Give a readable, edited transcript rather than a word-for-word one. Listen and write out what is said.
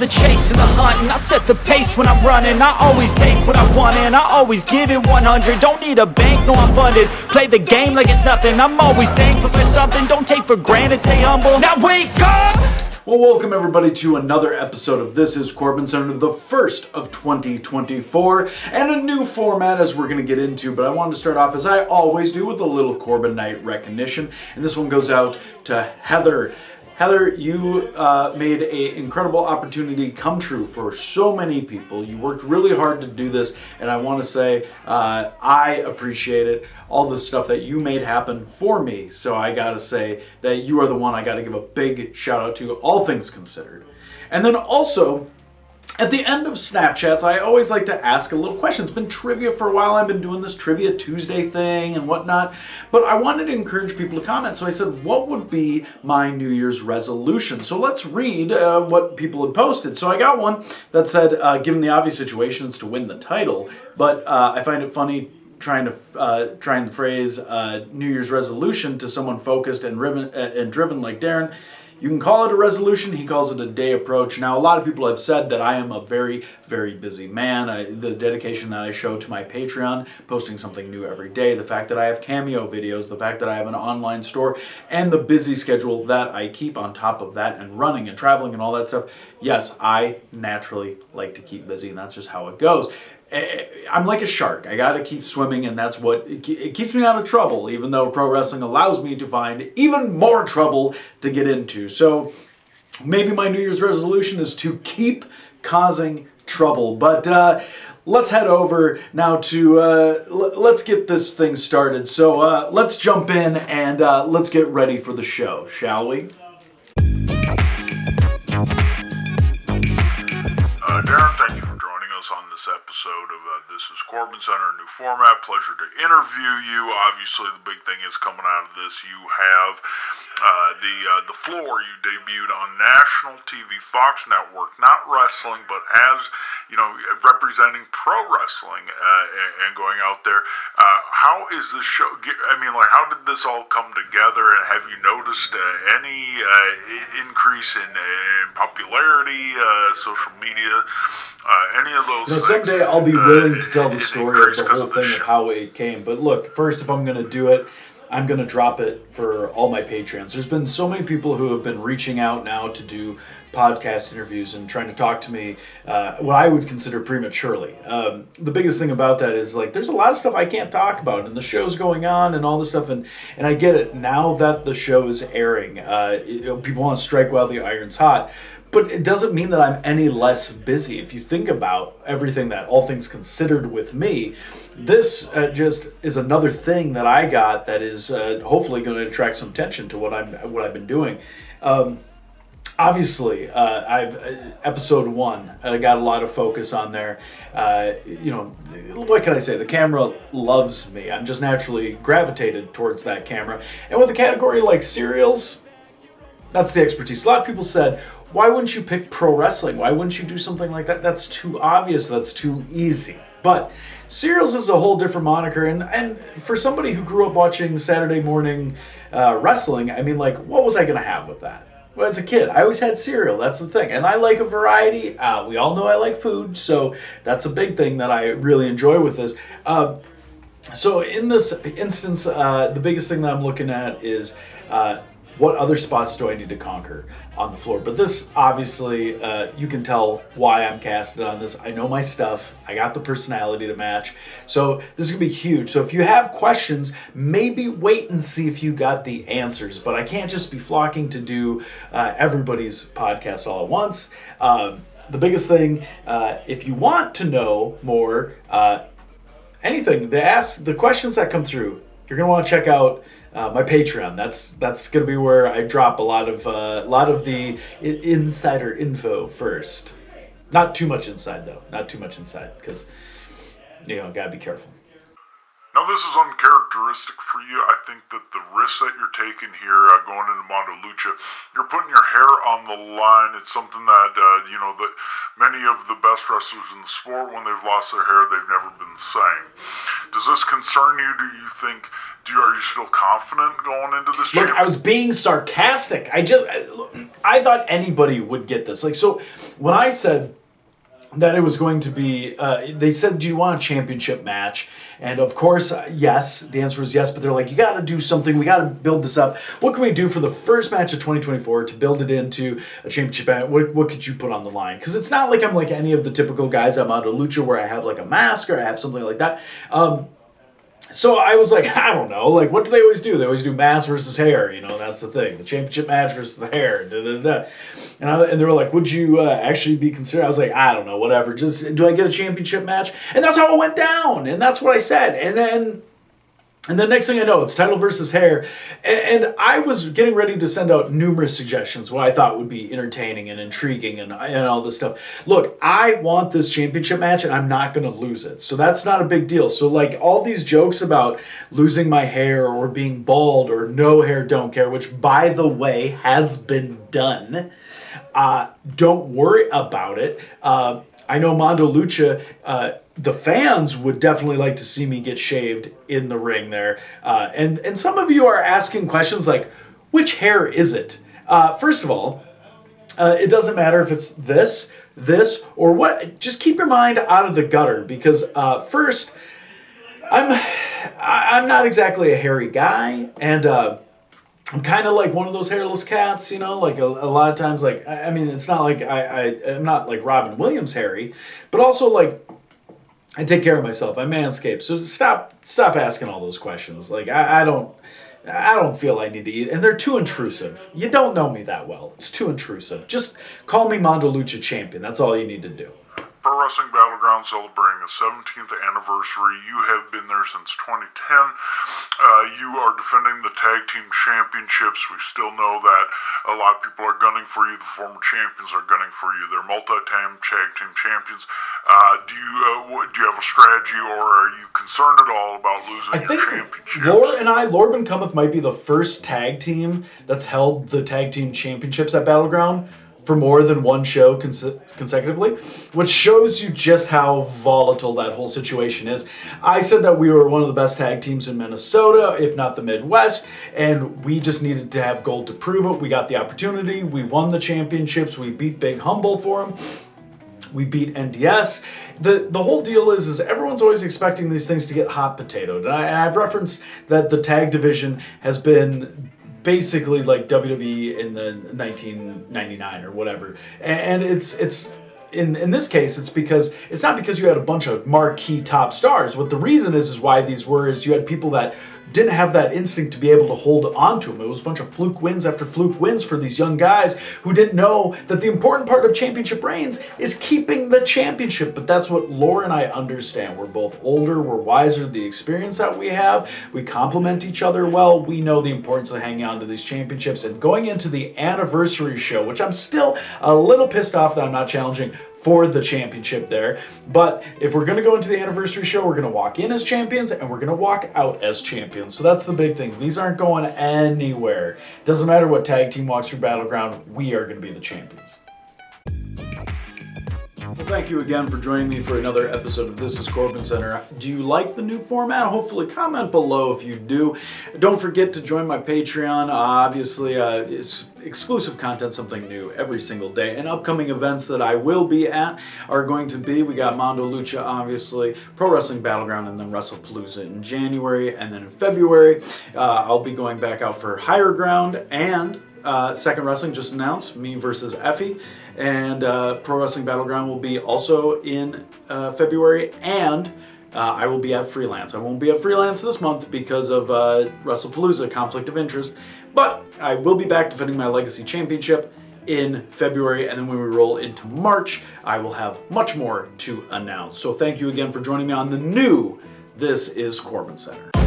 the chase and the hunt, and I set the pace when I'm running. I always take what I want and I always give it 100. Don't need a bank, no I'm funded. Play the game like it's nothing. I'm always thankful for something. Don't take for granted, stay humble. Now wake up! Well, welcome everybody to another episode of This Is CorbinCenter, the first of 2024, and a new format as we're going to get into, but I wanted to start off as I always do with a little Corbin Night recognition, and this one goes out to Heather. Heather, you made an incredible opportunity come true for so many people. You worked really hard to do this, and I want to say I appreciate it, all the stuff that you made happen for me. So I got to say that you are the one I got to give a big shout out to, all things considered. And then also, at the end of Snapchats, I always like to ask a little question. It's been trivia for a while. I've been doing this Trivia Tuesday thing and whatnot, but I wanted to encourage people to comment. So I said, what would be my New Year's resolution? So let's read what people had posted. So I got one that said, given the obvious situation, it's to win the title, but I find it funny trying the phrase New Year's resolution to someone focused and driven like Darin. You can call it a resolution. He calls it a day approach. Now, a lot of people have said that I am a very, very busy man. The dedication that I show to my Patreon, posting something new every day, the fact that I have cameo videos, the fact that I have an online store, and the busy schedule that I keep on top of that, and running and traveling and all that stuff. Yes, I naturally like to keep busy, and that's just how it goes. I'm like a shark. I got to keep swimming, and that's what it keeps me out of trouble, even though pro wrestling allows me to find even more trouble to get into. So maybe my New Year's resolution is to keep causing trouble. But let's head over now to let's get this thing started. So let's jump in and let's get ready for the show, shall we? Darin, thank you for joining us on this episode of This Is CorbinCenter, new format. Pleasure to interview you. Obviously, the big thing is coming out of this. You have the floor. You debuted on national TV, Fox Network, not wrestling, but as you know, representing pro wrestling and going out there. How is this show? I mean, like, how did this all come together? And have you noticed any increase in popularity, social media? Any of those things? Someday I'll be willing to tell the story of the whole thing of how it came. But look, first, if I'm going to do it, I'm going to drop it for all my Patreons. There's been so many people who have been reaching out now to do podcast interviews and trying to talk to me, what I would consider prematurely. The biggest thing about that is, like, there's a lot of stuff I can't talk about, and the show's going on and all this stuff, and I get it. Now that the show is airing, people want to strike while the iron's hot. But it doesn't mean that I'm any less busy. If you think about everything that all things considered with me, this just is another thing that I got that is hopefully going to attract some attention to what I've been doing. Obviously, episode 1, I got a lot of focus on there. What can I say? The camera loves me. I'm just naturally gravitated towards that camera. And with a category like cereals, that's the expertise. A lot of people said, why wouldn't you pick pro wrestling? Why wouldn't you do something like that? That's too obvious. That's too easy. But cereals is a whole different moniker. And for somebody who grew up watching Saturday morning wrestling, I mean, like, what was I going to have with that? Well, as a kid, I always had cereal. That's the thing. And I like a variety. We all know I like food. So that's a big thing that I really enjoy with this. So in this instance, the biggest thing that I'm looking at is what other spots do I need to conquer on the floor? But this, obviously, you can tell why I'm casted on this. I know my stuff. I got the personality to match. So this is going to be huge. So if you have questions, maybe wait and see if you got the answers. But I can't just be flocking to do everybody's podcast all at once. The biggest thing, if you want to know more, anything, the questions that come through, you're going to want to check out my Patreon. That's going to be where I drop a lot of the insider info first. Not too much inside though. Not too much inside because gotta be careful. Now, this is uncharacteristic for you. I think that the risk that you're taking here, going into Mondo Lucha, you're putting your hair on the line. It's something that, that many of the best wrestlers in the sport, when they've lost their hair, they've never been the same. Does this concern you? Do you think, are you still confident going into this? Look, I was being sarcastic. I thought anybody would get this. Like, so when I said that it was going to be, they said, do you want a championship match? And of course, yes, the answer was yes, but they're like, you got to do something. We got to build this up. What can we do for the first match of 2024 to build it into a championship match? What could you put on the line? Because it's not like I'm like any of the typical guys at Mondo Lucha where I have like a mask or I have something like that. So I was like, I don't know, like, what do they always do? They always do mask versus hair, that's the thing. The championship match versus the hair, And they were like, would you actually be considered? I was like, I don't know, whatever. Just, do I get a championship match? And that's how it went down. And that's what I said. And then next thing I know, it's title versus hair. And I was getting ready to send out numerous suggestions, what I thought would be entertaining and intriguing and all this stuff. Look, I want this championship match and I'm not going to lose it. So that's not a big deal. So like all these jokes about losing my hair or being bald or no hair, don't care, which by the way has been done. Don't worry about it. I know Mondo Lucha, the fans would definitely like to see me get shaved in the ring there. And some of you are asking questions like, which hair is it? First of all, it doesn't matter if it's this, or what. Just keep your mind out of the gutter because first, I'm not exactly a hairy guy, and I'm kind of like one of those hairless cats, like a lot of times, like, I mean, it's not like I'm not like Robin Williams hairy, but also like I take care of myself. I manscape. So stop asking all those questions. Like I don't feel I need to eat, and they're too intrusive. You don't know me that well. It's too intrusive. Just call me Mondo Lucha champion. That's all you need to do. Pro Wrestling Battleground celebrating its 17th anniversary. You have been there since 2010. You are defending the tag team championships. We still know that a lot of people are gunning for you. The former champions are gunning for you. They're multi-time tag team champions. Do you have a strategy, or are you concerned at all about losing your championships? Lord and Cometh might be the first tag team that's held the tag team championships at Battleground for more than one show consecutively, which shows you just how volatile that whole situation is. I said that we were one of the best tag teams in Minnesota, if not the Midwest, and we just needed to have gold to prove it. We got the opportunity. We won the championships. We beat Big Humble for them. We beat NDS. The whole deal is everyone's always expecting these things to get hot potatoed. And I've referenced that the tag division has been basically like WWE in the 1999 or whatever, and it's in this case it's not because you had a bunch of marquee top stars. What the reason is why these were is you had people that didn't have that instinct to be able to hold on to them. It was a bunch of fluke wins after fluke wins for these young guys who didn't know that the important part of championship reigns is keeping the championship. But that's what Laura and I understand. We're both older, we're wiser, the experience that we have, we complement each other well. We know the importance of hanging on to these championships and going into the anniversary show, which I'm still a little pissed off that I'm not challenging for the championship there. But if we're going to go into the anniversary show, we're going to walk in as champions and we're going to walk out as champions. So that's the big thing. These aren't going anywhere. Doesn't matter what tag team walks through Battleground, we are going to be the champions. Well, thank you again for joining me for another episode of This is CorbinCenter. Do you like the new format? Hopefully comment below if you do. Don't forget to join my Patreon. Obviously, it's exclusive content, something new every single day. And upcoming events that I will be at are going to be, we got Mondo Lucha, obviously, Pro Wrestling Battleground, and then WrestlePalooza in January. And then in February, I'll be going back out for Higher Ground and Second Wrestling just announced, me versus Effie, and Pro Wrestling Battleground will be also in February, and I will be at Freelance. I won't be at Freelance this month because of WrestlePalooza, conflict of interest, but I will be back defending my Legacy Championship in February, and then when we roll into March, I will have much more to announce. So thank you again for joining me on the new This is CorbinCenter.